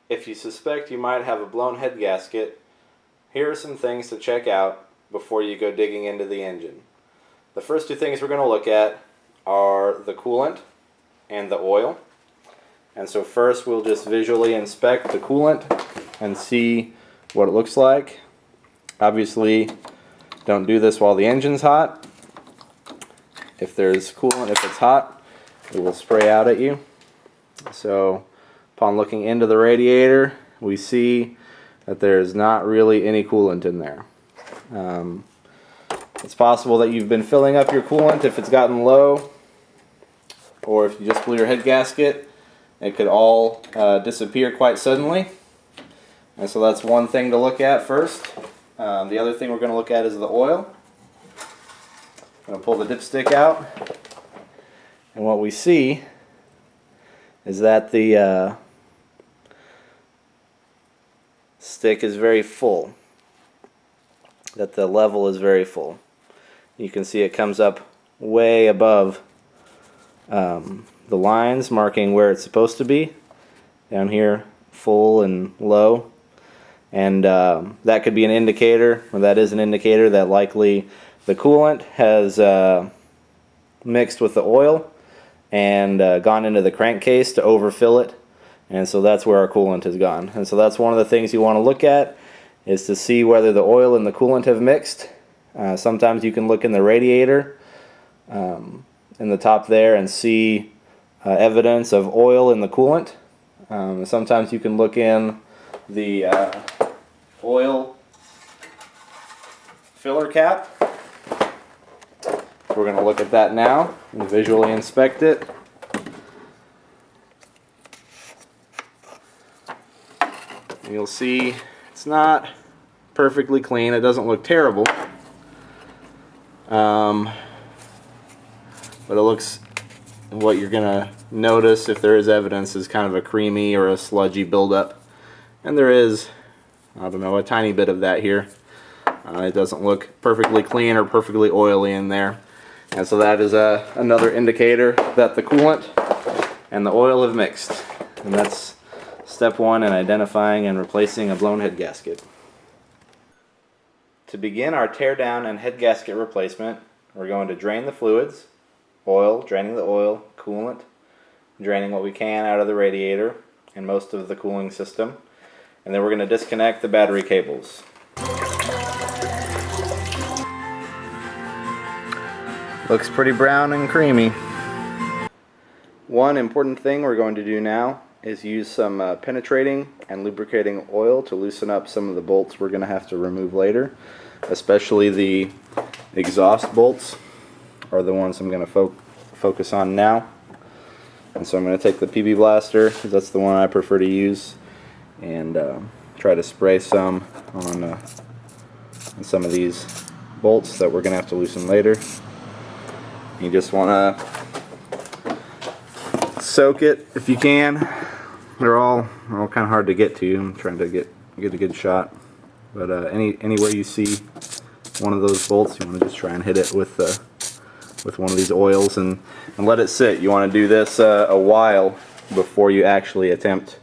If you suspect you might have a blown head gasket, here are some things to check out before you go digging into the engine. The first two things we're going to look at are the coolant and the oil. And so first we'll just visually inspect the coolant and see what it looks like. Obviously, don't do this while the engine's hot. If there's coolant, if it's hot, it will spray out at you. So upon looking into the radiator, we see that there's not really any coolant in there. It's possible that you've been filling up your coolant if it's gotten low, or if you just blew your head gasket, it could all disappear quite suddenly. And so that's one thing to look at first. The other thing we're going to look at is the oil. I'm going to pull the dipstick out, and what we see is that the stick is very full, that the level is very full. You can see it comes up way above the lines marking where it's supposed to be, down here full and low, and that could be an indicator, or that is an indicator that likely the coolant has mixed with the oil and gone into the crankcase to overfill it, and so that's where our coolant has gone. And so that's one of the things you want to look at, is to see whether the oil and the coolant have mixed. Sometimes you can look in the radiator in the top there and see evidence of oil in the coolant. Sometimes you can look in the oil filler cap. We're going to look at that now and visually inspect it. And you'll see it's not perfectly clean. It doesn't look terrible. But it looks, what you're going to notice if there is evidence is kind of a creamy or a sludgy buildup. And there is, I don't know, a tiny bit of that here. It doesn't look perfectly clean or perfectly oily in there. And so that is another indicator that the coolant and the oil have mixed. And that's step one in identifying and replacing a blown head gasket. To begin our tear down and head gasket replacement, we're going to drain the fluids, oil, draining the oil, coolant, draining what we can out of the radiator and most of the cooling system. And then we're going to disconnect the battery cables. Looks pretty brown and creamy. One important thing we're going to do now is use some penetrating and lubricating oil to loosen up some of the bolts we're going to have to remove later. Especially the exhaust bolts are the ones I'm going to focus on now. And so I'm going to take the PB Blaster, because that's the one I prefer to use, and try to spray some on some of these bolts that we're going to have to loosen later. You just want to soak it if you can. They're all kind of hard to get to. I'm trying to get a good shot. But anywhere you see one of those bolts, you want to just try and hit it with one of these oils and let it sit. You want to do this a while before you actually attempt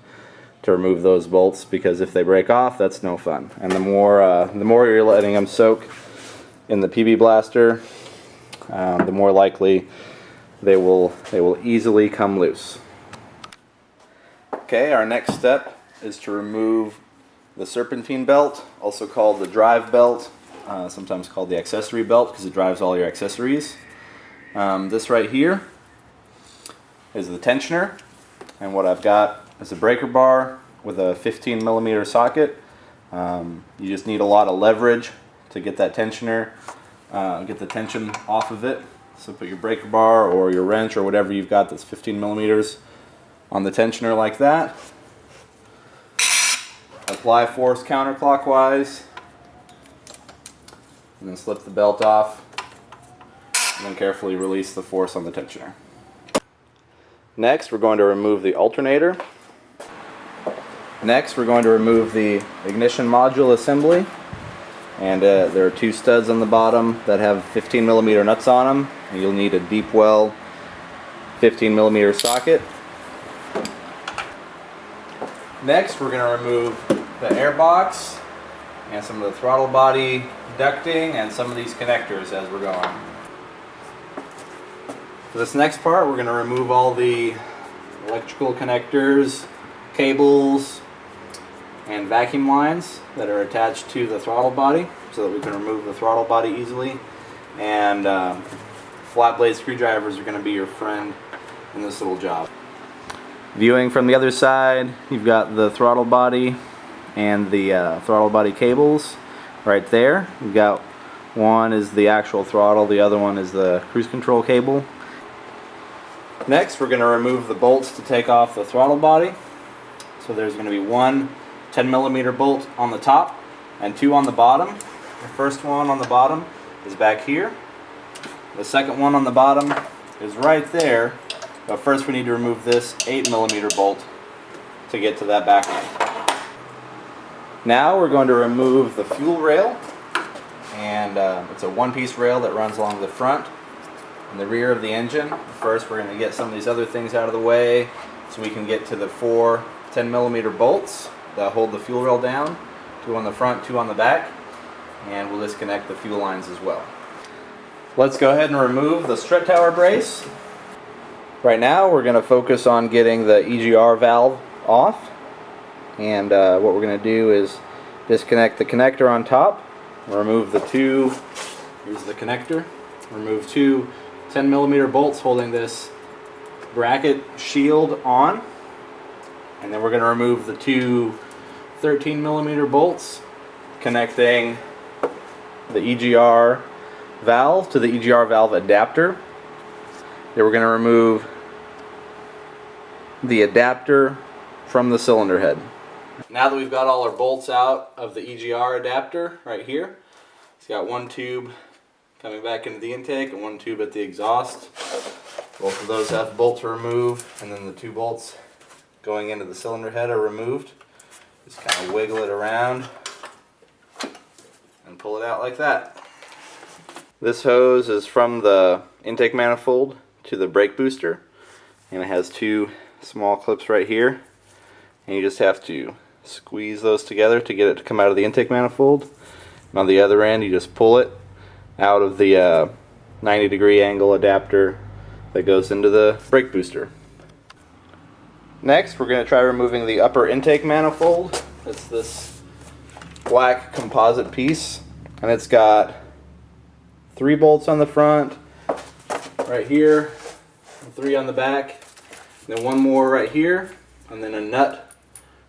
to remove those bolts, because if they break off, that's no fun. And the more you're letting them soak in the PB Blaster, the more likely they will easily come loose. Okay, our next step is to remove the serpentine belt, also called the drive belt, sometimes called the accessory belt because it drives all your accessories. This right here is the tensioner, and what I've got is a breaker bar with a 15mm socket. You just need a lot of leverage to get that tensioner, get the tension off of it. So put your breaker bar or your wrench or whatever you've got that's 15mm on the tensioner like that. Apply force counterclockwise, and then slip the belt off, and then carefully release the force on the tensioner. Next, we're going to remove the alternator. Next, we're going to remove the ignition module assembly, and there are two studs on the bottom that have 15mm nuts on them, and you'll need a deep well 15mm socket. Next, we're going to remove the airbox and some of the throttle body ducting and some of these connectors as we're going. For this next part, we're going to remove all the electrical connectors, cables, and vacuum lines that are attached to the throttle body so that we can remove the throttle body easily. And flat blade screwdrivers are going to be your friend in this little job. Viewing from the other side, you've got the throttle body and the throttle body cables right there. You've got one is the actual throttle, the other one is the cruise control cable. Next, we're going to remove the bolts to take off the throttle body. So there's going to be one 10mm bolt on the top and two on the bottom. The first one on the bottom is back here. The second one on the bottom is right there. But first we need to remove this 8mm bolt to get to that back one. Now we're going to remove the fuel rail, and it's a one-piece rail that runs along the front and the rear of the engine. First we're going to get some of these other things out of the way so we can get to the four 10mm bolts that hold the fuel rail down, two on the front, two on the back, and we'll disconnect the fuel lines as well. Let's go ahead and remove the strut tower brace. Right now we're going to focus on getting the EGR valve off, and what we're going to do is disconnect the connector on top, remove the two, here's the connector, remove two 10mm bolts holding this bracket shield on, and then we're going to remove the two 13mm bolts connecting the EGR valve to the EGR valve adapter. Then we're going to remove the adapter from the cylinder head. Now that we've got all our bolts out of the EGR adapter right here, it's got one tube coming back into the intake and one tube at the exhaust. Both of those have bolts removed, and then the two bolts going into the cylinder head are removed. Just kind of wiggle it around and pull it out like that. This hose is from the intake manifold to the brake booster, and it has two small clips right here, and you just have to squeeze those together to get it to come out of the intake manifold. And on the other end you just pull it out of the 90-degree angle adapter that goes into the brake booster. Next we're going to try removing the upper intake manifold. It's this black composite piece, and it's got 3 bolts on the front right here, 3 on the back, then one more right here, and then a nut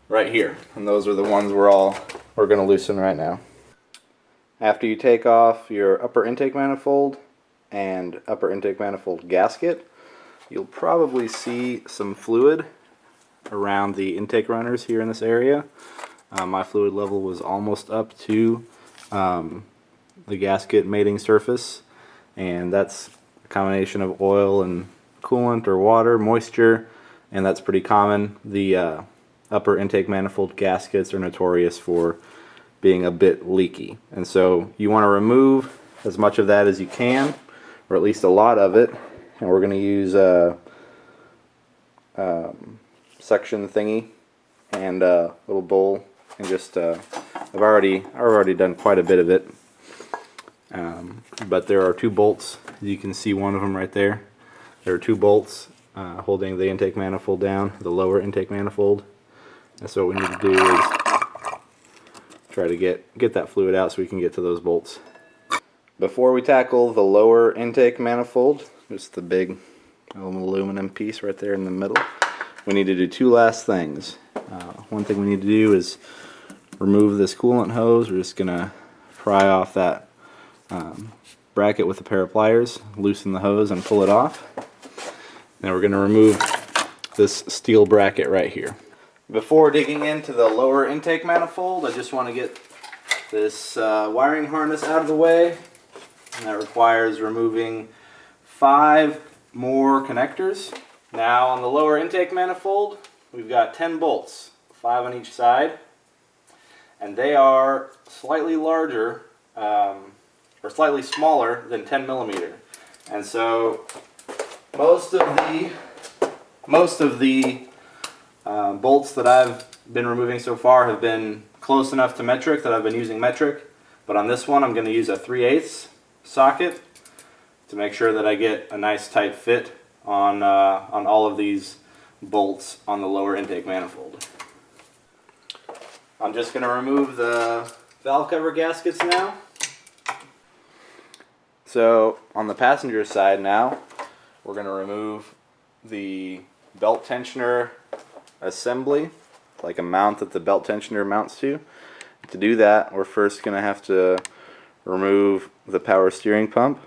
right here. And those are the ones we're going to loosen right now. After you take off your upper intake manifold and upper intake manifold gasket, you'll probably see some fluid around the intake runners here in this area. My fluid level was almost up to the gasket mating surface, and that's a combination of oil and coolant or water, moisture, and that's pretty common. The upper intake manifold gaskets are notorious for being a bit leaky, and so you want to remove as much of that as you can, or at least a lot of it. And we're going to use a suction thingy and a little bowl, and just I've already done quite a bit of it. But there are 2 bolts. You can see one of them right there. There are 2 bolts holding the intake manifold down, the lower intake manifold. And so what we need to do is try to get that fluid out so we can get to those bolts. Before we tackle the lower intake manifold, just the big aluminum piece right there in the middle, we need to do 2 last things. One thing we need to do is remove this coolant hose. We're just going to pry off that bracket with a pair of pliers, loosen the hose and pull it off. Now we're going to remove this steel bracket right here. Before digging into the lower intake manifold, I just want to get this wiring harness out of the way. And that requires removing 5 more connectors. Now on the lower intake manifold, we've got 10 bolts, 5 on each side, and they are slightly larger or slightly smaller than 10mm. And so most of the Bolts that I've been removing so far have been close enough to metric that I've been using metric, but on this one I'm going to use a 3/8 socket to make sure that I get a nice tight fit on all of these bolts on the lower intake manifold. I'm just going to remove the valve cover gaskets now. So on the passenger side now, we're going to remove the belt tensioner assembly, like a mount that the belt tensioner mounts to. To do that, we're first going to have to remove the power steering pump.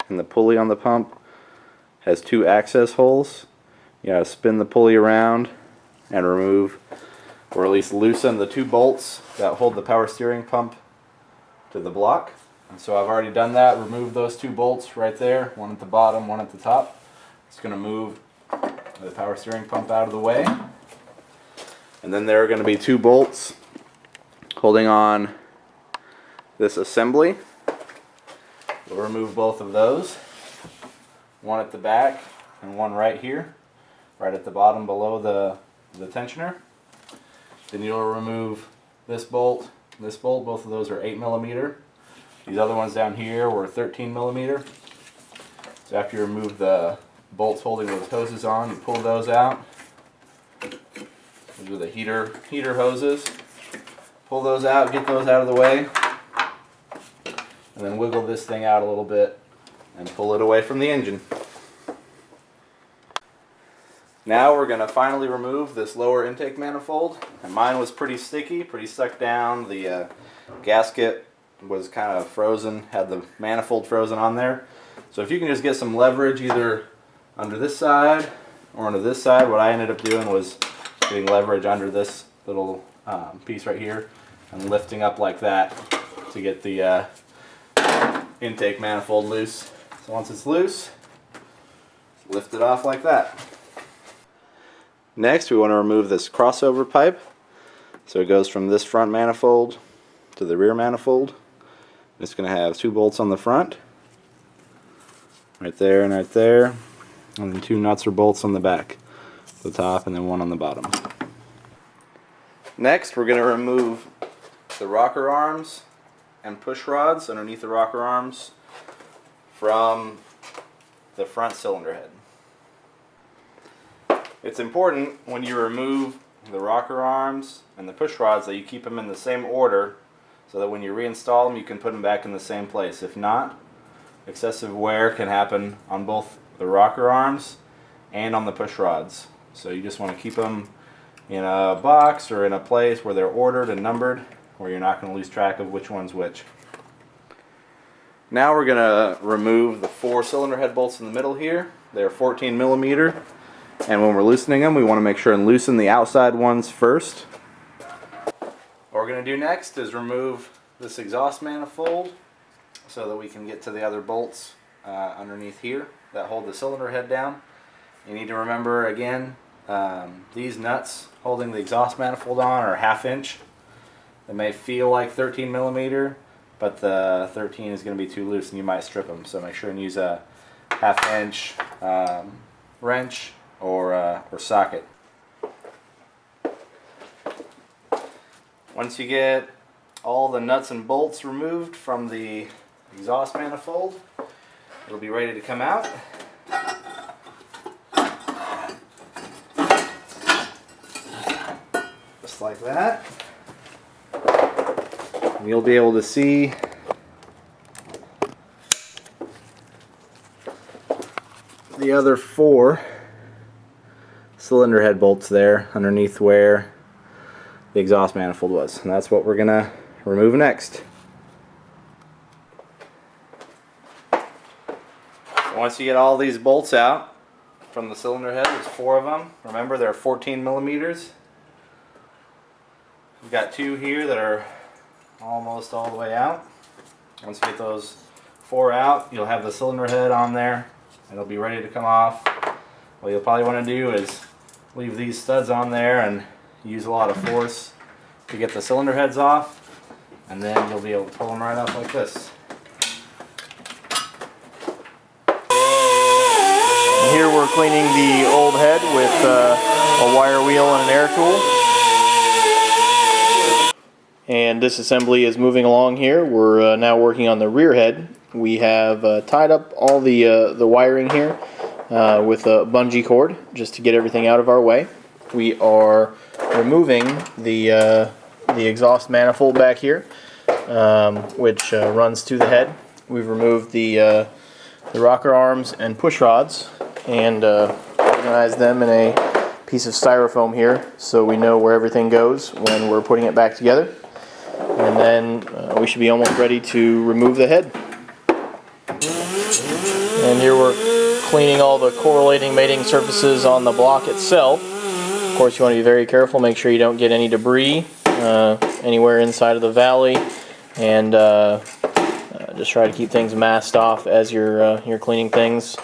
And the pulley on the pump has 2 access holes. You gotta spin the pulley around and remove, or at least loosen, the 2 bolts that hold the power steering pump to the block. And so I've already done that, removed those 2 bolts right there, one at the bottom, one at the top. It's going to move the power steering pump out of the way. And then there are going to be 2 bolts holding on this assembly. We'll remove both of those, one at the back and one right here, right at the bottom below the tensioner. Then you'll remove this bolt, both of those are 8mm. These other ones down here were 13mm. So after you remove the bolts holding those hoses on, you pull those out. Those are the heater hoses. Pull those out, get those out of the way, and then wiggle this thing out a little bit and pull it away from the engine. Now we're going to finally remove this lower intake manifold. And mine was pretty sticky, pretty stuck down. The gasket was kind of frozen, had the manifold frozen on there. So if you can just get some leverage either under this side or under this side, what I ended up doing was getting leverage under this little piece right here and lifting up like that to get the intake manifold loose. So once it's loose, lift it off like that. Next, we want to remove this crossover pipe. So it goes from this front manifold to the rear manifold. It's going to have 2 bolts on the front, right there and right there, and then 2 nuts or bolts on the back, the top, and then 1 on the bottom. Next, we're going to remove the rocker arms and push rods underneath the rocker arms from the front cylinder head. It's important when you remove the rocker arms and the push rods that you keep them in the same order so that when you reinstall them you can put them back in the same place. If not, excessive wear can happen on both the rocker arms and on the push rods. So you just want to keep them in a box or in a place where they're ordered and numbered, where you're not going to lose track of which one's which. Now we're going to remove the 4 cylinder head bolts in the middle here. They're 14mm, and when we're loosening them we want to make sure and loosen the outside ones first. What we're going to do next is remove this exhaust manifold so that we can get to the other bolts underneath here that hold the cylinder head down. You need to remember again, these nuts holding the exhaust manifold on are 1/2 inch. They may feel like 13mm, but the 13 is going to be too loose and you might strip them. So make sure and use a 1/2 inch wrench or socket. Once you get all the nuts and bolts removed from the exhaust manifold, it'll be ready to come out. Just like that. And you'll be able to see the other 4 cylinder head bolts there underneath where the exhaust manifold was. And that's what we're going to remove next. Once you get all these bolts out from the cylinder head, there's 4 of them. Remember, they're 14mm. We've got 2 here that are almost all the way out. Once you get those 4 out, you'll have the cylinder head on there and it'll be ready to come off. What you'll probably want to do is leave these studs on there and use a lot of force to get the cylinder heads off, and then you'll be able to pull them right off like this. Here we're cleaning the old head with a wire wheel and an air tool. And this assembly is moving along here. We're now working on the rear head. We have tied up all the wiring here with a bungee cord just to get everything out of our way. We are removing the exhaust manifold back here, which runs to the head. We've removed the rocker arms and push rods and organized them in a piece of styrofoam here so we know where everything goes when we're putting it back together. And then we should be almost ready to remove the head. And here we're cleaning all the correlating mating surfaces on the block itself. Of course, you want to be very careful, make sure you don't get any debris anywhere inside of the valley, and just try to keep things masked off as you're cleaning things.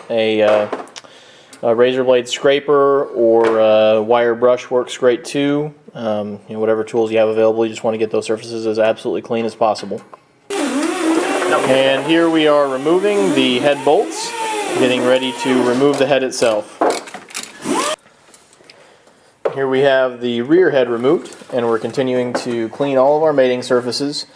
A razor blade scraper or wire brush works great too. Whatever tools you have available, you just want to get those surfaces as absolutely clean as possible. And here we are removing the head bolts, getting ready to remove the head itself. Here we have the rear head removed, and we're continuing to clean all of our mating surfaces,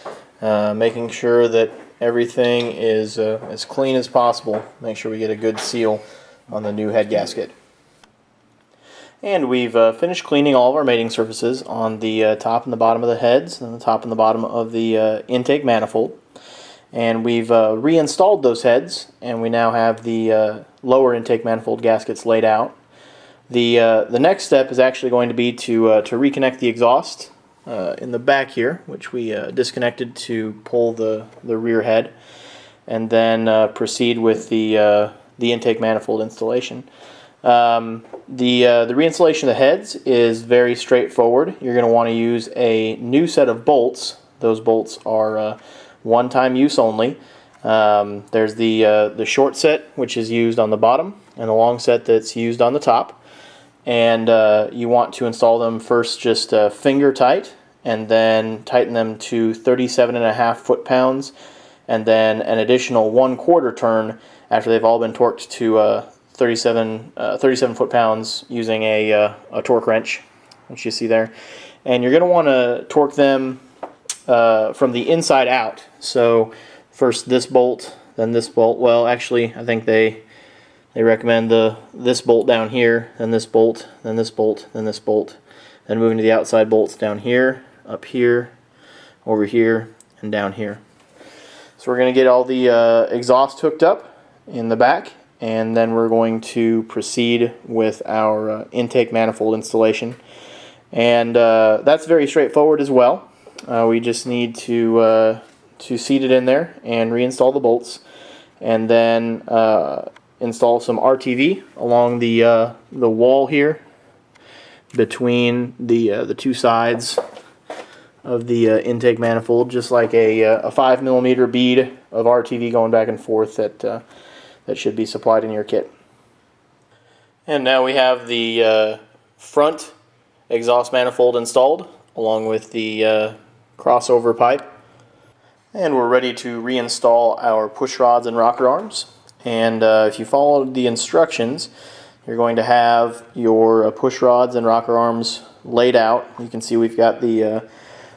making sure that everything is as clean as possible. Make sure we get a good seal on the new head gasket. And we've finished cleaning all of our mating surfaces on the top and the bottom of the heads, and the top and the bottom of the intake manifold. And we've reinstalled those heads, and we now have the lower intake manifold gaskets laid out. The next step is actually going to be to reconnect the exhaust in the back here, which we disconnected to pull the rear head, and then proceed with the intake manifold installation. The reinstallation of the heads is very straightforward. You're going to want to use a new set of bolts. Those bolts are one-time use only. There's the short set, which is used on the bottom, and the long set that's used on the top. And you want to install them first just finger tight, and then tighten them to 37.5 foot-pounds, and then an additional 1/4 turn after they've all been torqued to 37 foot-pounds using a torque wrench, which you see there. And you're going to want to torque them from the inside out. So first this bolt, then this bolt. Well, actually, I think they recommend this bolt down here, then this bolt, then this bolt, then this bolt, then moving to the outside bolts down here, up here, over here, and down here. So we're going to get all the exhaust hooked up in the back, and then we're going to proceed with our intake manifold installation. And that's very straightforward as well. We just need to seat it in there and reinstall the bolts, and then install some RTV along the wall here between the two sides of the intake manifold, just like a 5mm bead of RTV going back and forth that should be supplied in your kit. And now we have the front exhaust manifold installed along with the crossover pipe, and we're ready to reinstall our push rods and rocker arms. And if you follow the instructions, you're going to have your push rods and rocker arms laid out. You can see we've got the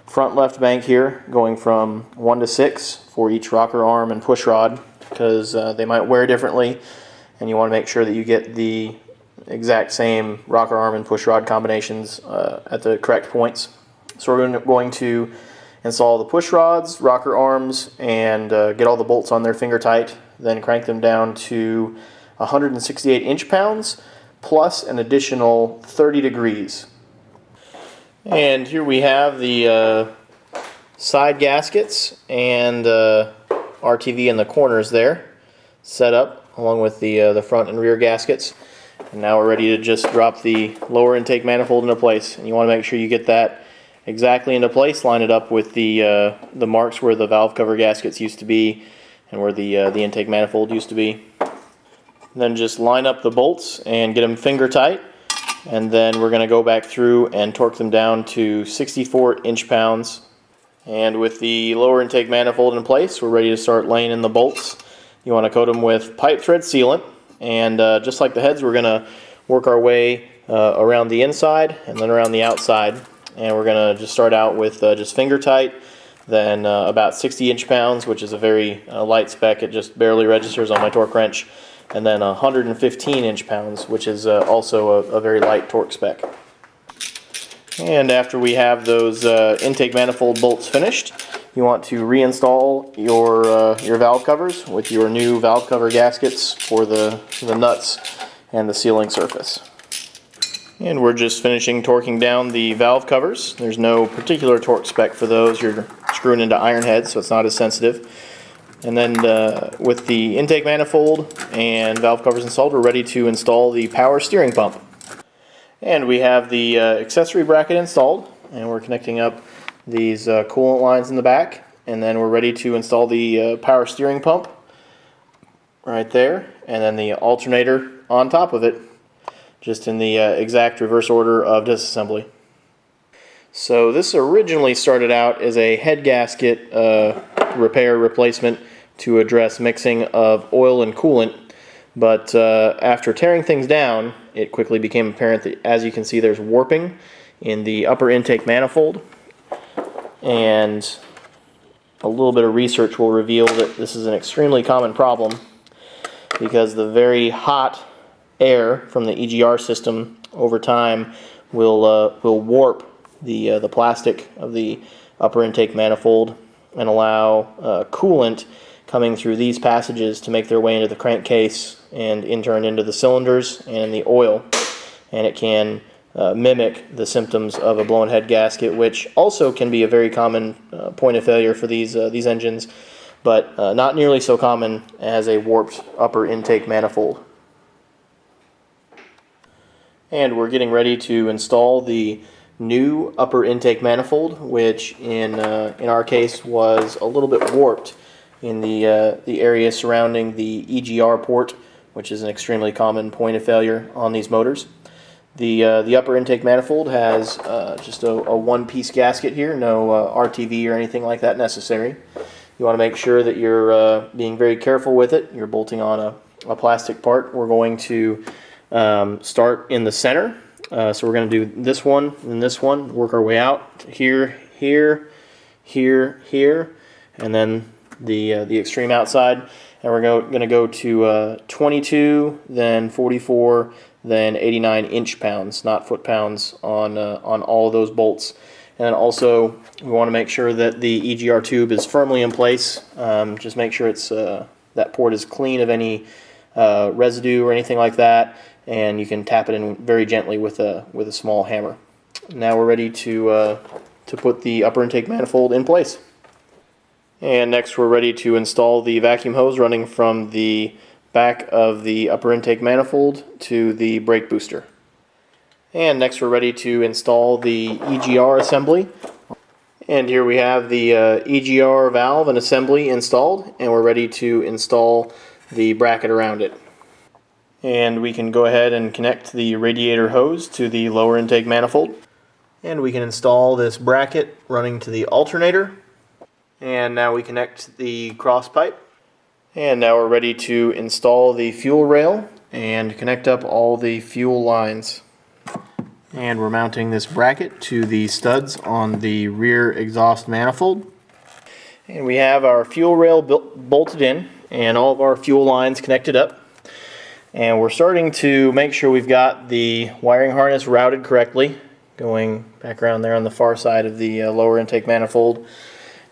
front left bank here going from 1 to 6 for each rocker arm and push rod, because they might wear differently, and you want to make sure that you get the exact same rocker arm and push rod combinations at the correct points. So we're going to install the push rods, rocker arms, and get all the bolts on there finger tight, then crank them down to 168 inch-pounds plus an additional 30 degrees. And here we have the side gaskets and RTV in the corners there set up along with the front and rear gaskets. And now we're ready to just drop the lower intake manifold into place. And you want to make sure you get that exactly into place, line it up with the marks where the valve cover gaskets used to be and where the intake manifold used to be. Then just line up the bolts and get them finger tight, and then we're going to go back through and torque them down to 64 inch-pounds. And with the lower intake manifold in place, we're ready to start laying in the bolts. You want to coat them with pipe thread sealant, And just like the heads, we're going to work our way around the inside and then around the outside. And we're going to just start out with just finger tight, then about 60 inch-pounds, which is a very light spec. It just barely registers on my torque wrench. And then 115 inch-pounds, which is also a very light torque spec. And after we have those intake manifold bolts finished, you want to reinstall your valve covers with your new valve cover gaskets for the nuts and the sealing surface. And we're just finishing torquing down the valve covers. There's no particular torque spec for those. You're screwing into iron heads, so it's not as sensitive. And then with the intake manifold and valve covers installed, we're ready to install the power steering pump. And we have the accessory bracket installed, and we're connecting up these coolant lines in the back, and then we're ready to install the power steering pump right there, and then the alternator on top of it, just in the exact reverse order of disassembly. So this originally started out as a head gasket repair replacement to address mixing of oil and coolant, but after tearing things down, it quickly became apparent that, as you can see, there's warping in the upper intake manifold, and a little bit of research will reveal that this is an extremely common problem because the very hot air from the EGR system over time will warp the plastic of the upper intake manifold and allow coolant coming through these passages to make their way into the crankcase and in turn into the cylinders and the oil, and it can mimic the symptoms of a blown head gasket, which also can be a very common point of failure for these engines, but not nearly so common as a warped upper intake manifold. And we're getting ready to install the new upper intake manifold, which in our case was a little bit warped in the area surrounding the EGR port, which is an extremely common point of failure on these motors. The upper intake manifold has just a one-piece gasket here, no RTV or anything like that necessary. You want to make sure that you're being very careful with it. You're bolting on a plastic part. We're going to start in the center. So we're going to do this one and this one, work our way out here, here, here, here, and then the extreme outside, and we're going to go to 22, then 44, then 89 inch-pounds, not foot-pounds, on all of those bolts. And then also we want to make sure that the EGR tube is firmly in place. Just make sure it's that port is clean of any residue or anything like that, and you can tap it in very gently with a small hammer. Now we're ready to put the upper intake manifold in place. And next we're ready to install the vacuum hose running from the back of the upper intake manifold to the brake booster. And next we're ready to install the EGR assembly. And here we have the EGR valve and assembly installed, and we're ready to install the bracket around it. And we can go ahead and connect the radiator hose to the lower intake manifold. And we can install this bracket running to the alternator. And now we connect the cross pipe. And now we're ready to install the fuel rail and connect up all the fuel lines. And we're mounting this bracket to the studs on the rear exhaust manifold. And we have our fuel rail bolted in and all of our fuel lines connected up. And we're starting to make sure we've got the wiring harness routed correctly, going back around there on the far side of the lower intake manifold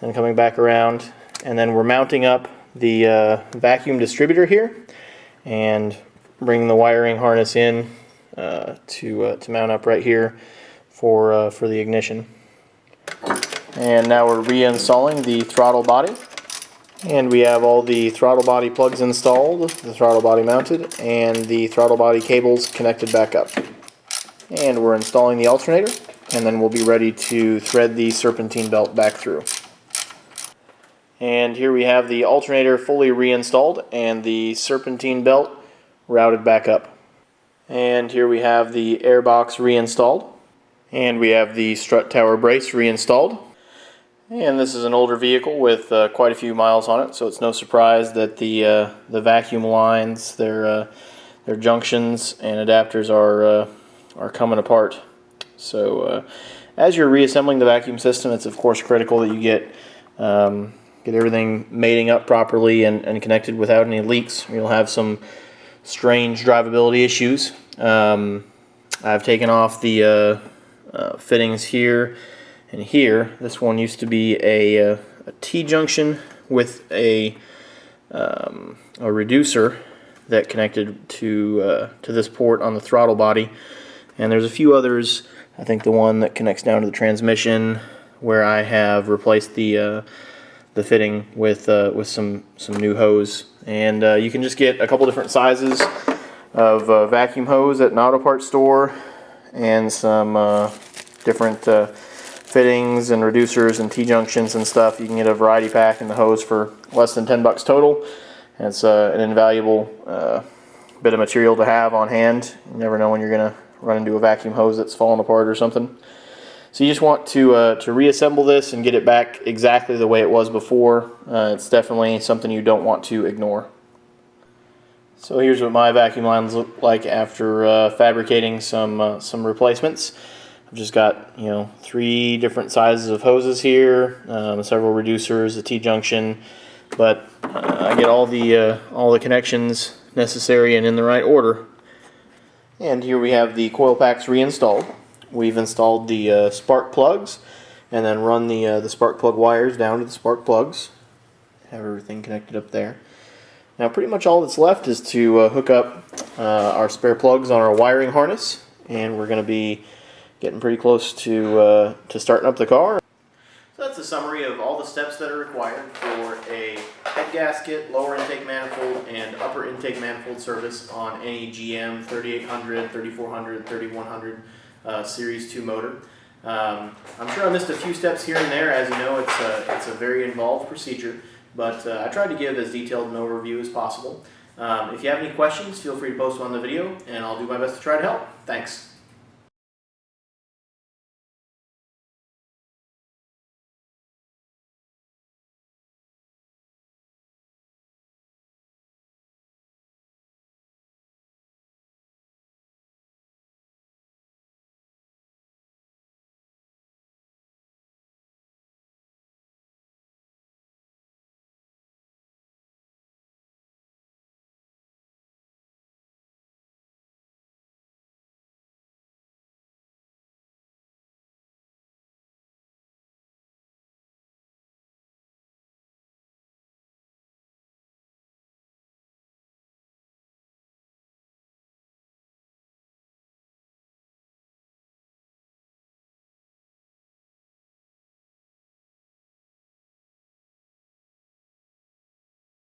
and coming back around. And then we're mounting up the vacuum distributor here and bringing the wiring harness in to mount up right here for the ignition. And now we're reinstalling the throttle body. And we have all the throttle body plugs installed, the throttle body mounted, and the throttle body cables connected back up. And we're installing the alternator, and then we'll be ready to thread the serpentine belt back through. And here we have the alternator fully reinstalled and the serpentine belt routed back up. And here we have the airbox reinstalled. And we have the strut tower brace reinstalled. And this is an older vehicle with quite a few miles on it, so it's no surprise that the vacuum lines, they're their junctions and adapters are coming apart. So as you're reassembling the vacuum system, it's of course critical that you get everything mating up properly and connected without any leaks. You'll have some strange drivability issues. I've taken off the fittings here and here. This one used to be a T-junction with a reducer that connected to this port on the throttle body, and there's a few others. I think the one that connects down to the transmission, where I have replaced the fitting with some new hose. And you can just get a couple different sizes of vacuum hose at an auto parts store, and some different fittings and reducers and T-junctions and stuff. You can get a variety pack in the hose for less than $10 total. And it's an invaluable bit of material to have on hand. You never know when you're going to run into a vacuum hose that's falling apart or something. So you just want to reassemble this and get it back exactly the way it was before. It's definitely something you don't want to ignore. So here's what my vacuum lines look like after fabricating some replacements. I've just got 3 different sizes of hoses here, several reducers, a T-junction, but I get all the connections necessary and in the right order. And here we have the coil packs reinstalled. We've installed the spark plugs, and then run the spark plug wires down to the spark plugs. Have everything connected up there. Now pretty much all that's left is to hook up our spare plugs on our wiring harness, and we're going to be getting pretty close to starting up the car. So that's a summary of all the steps that are required for a head gasket, lower intake manifold, and upper intake manifold service on any GM 3800, 3400, 3100 Series 2 motor. I'm sure I missed a few steps here and there. As you know, it's a very involved procedure, but I tried to give as detailed an overview as possible. If you have any questions, feel free to post them on the video, and I'll do my best to try to help. Thanks.